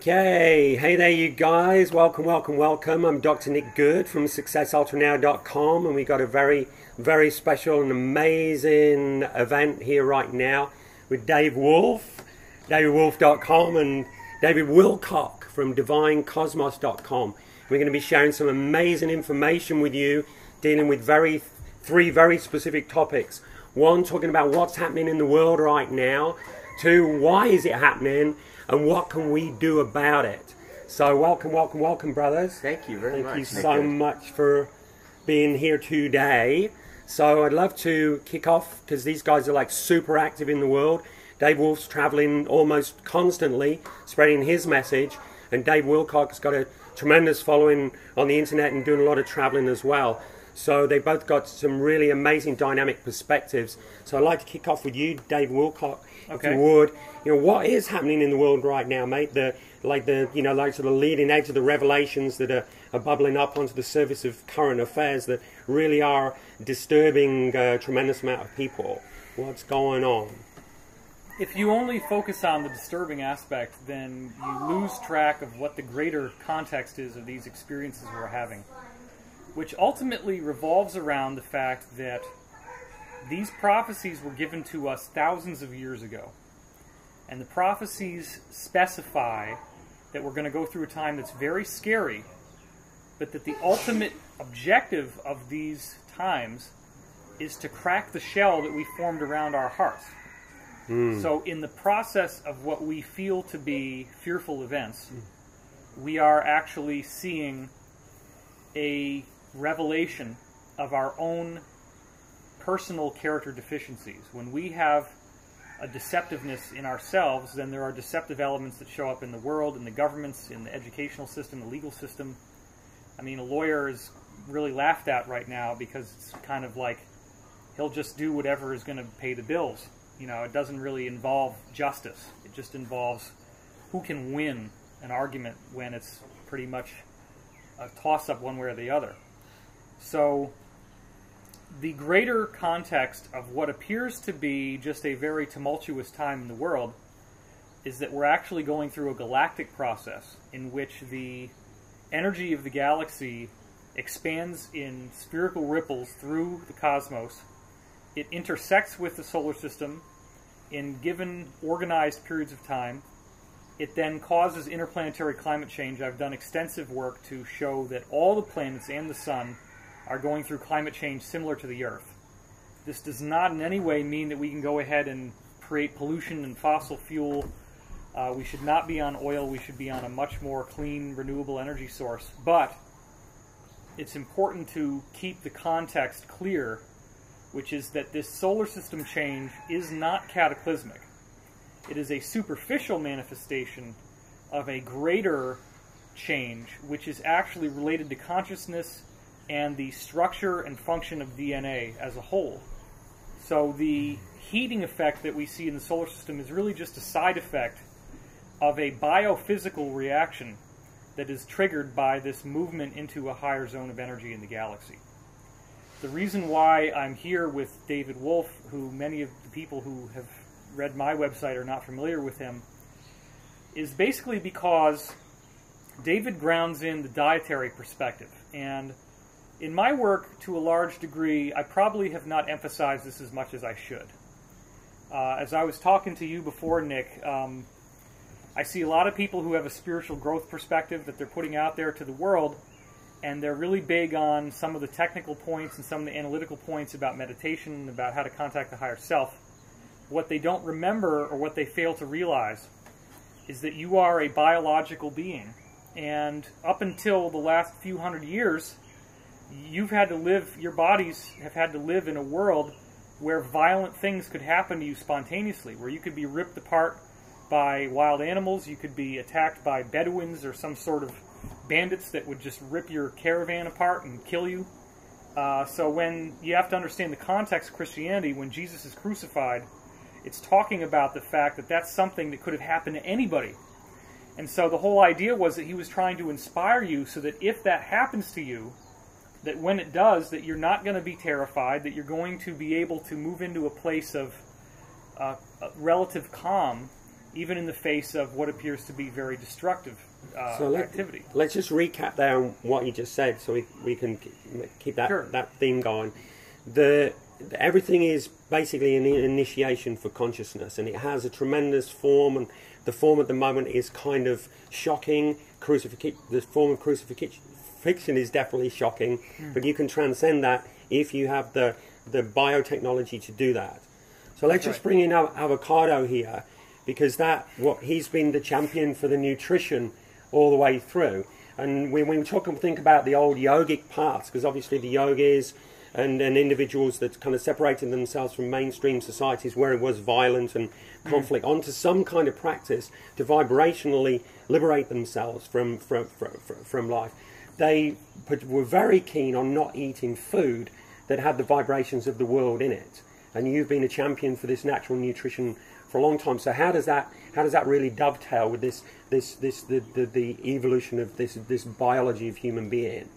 Okay, hey there you guys, welcome. I'm Dr. Nick Good from SuccessUltraNow.com, and we got a very special and amazing event here right now with Dave Wolfe, DavidWolfe.com, and David Wilcock from DivineCosmos.com. We're going to be sharing some amazing information with you, dealing with three very specific topics. One, talking about what's happening in the world right now. Two, why is it happening? And what can we do about it? So welcome, brothers. Thank you very much. Thank you so much for being here today. So I'd love to kick off, because these guys are like super active in the world. Dave Wolfe's traveling almost constantly, spreading his message. And Dave Wilcock's got a tremendous following on the internet and doing a lot of traveling as well. So they both got some really amazing dynamic perspectives. So I'd like to kick off with you, Dave Wilcock, if you would. You know, what is happening in the world right now, mate? Like sort of leading edge of the revelations that are bubbling up onto the surface of current affairs that really are disturbing a tremendous amount of people. What's going on? If you only focus on the disturbing aspect, then you lose track of what the greater context is of these experiences we're having, which ultimately revolves around the fact that these prophecies were given to us thousands of years ago. And the prophecies specify that we're going to go through a time that's very scary, but that the ultimate objective of these times is to crack the shell that we formed around our hearts. So in the process of what we feel to be fearful events, we are actually seeing a revelation of our own personal character deficiencies. When we have a deceptiveness in ourselves, then there are deceptive elements that show up in the world, in the governments, in the educational system, the legal system. I mean, a lawyer is really laughed at right now because it's kind of like he'll just do whatever is going to pay the bills. You know, it doesn't really involve justice. It just involves who can win an argument when it's pretty much a toss-up one way or the other. So the greater context of what appears to be just a very tumultuous time in the world is that we're actually going through a galactic process in which the energy of the galaxy expands in spherical ripples through the cosmos. It intersects with the solar system in given organized periods of time. It then causes interplanetary climate change. I've done extensive work to show that all the planets and the sun are going through climate change similar to the Earth. This does not in any way mean that we can go ahead and create pollution and fossil fuel. We should not be on oil. We should be on a much more clean, renewable energy source. But it's important to keep the context clear, which is that this solar system change is not cataclysmic. It is a superficial manifestation of a greater change, which is actually related to consciousness and the structure and function of DNA as a whole. So the heating effect that we see in the solar system is really just a side effect of a biophysical reaction that is triggered by this movement into a higher zone of energy in the galaxy. The reason why I'm here with David Wolfe, who many of the people who have read my website are not familiar with him, is basically because David grounds in the dietary perspective. And in my work, to a large degree, I probably have not emphasized this as much as I should. As I was talking to you before, Nick, I see a lot of people who have a spiritual growth perspective that they're putting out there to the world, and they're really big on some of the technical points and some of the analytical points about meditation and about how to contact the higher self. What they don't remember, or what they fail to realize, is that you are a biological being. And up until the last few hundred years, you've had to live, your bodies have had to live in a world where violent things could happen to you spontaneously, where you could be ripped apart by wild animals, you could be attacked by Bedouins or some sort of bandits that would just rip your caravan apart and kill you. So when you have to understand the context of Christianity, when Jesus is crucified, it's talking about the fact that that's something that could have happened to anybody. And so the whole idea was that he was trying to inspire you so that if that happens to you, that when it does, that you're not going to be terrified, that you're going to be able to move into a place of relative calm even in the face of what appears to be very destructive activity. Let's just recap there on what you just said, so we can keep that Sure. that theme going. Everything is basically an initiation for consciousness, and it has a tremendous form, and the form at the moment is kind of shocking. The form of crucifixion is definitely shocking, but you can transcend that if you have the biotechnology to do that. So let's just bring in avocado here, because he's been the champion for the nutrition all the way through. And when we think about the old yogic paths, because obviously the yogis and individuals that kind of separated themselves from mainstream societies where it was violent and conflict onto some kind of practice to vibrationally liberate themselves from life. They were very keen on not eating food that had the vibrations of the world in it. And you've been a champion for this natural nutrition for a long time. So how does that really dovetail with the evolution of this biology of human being?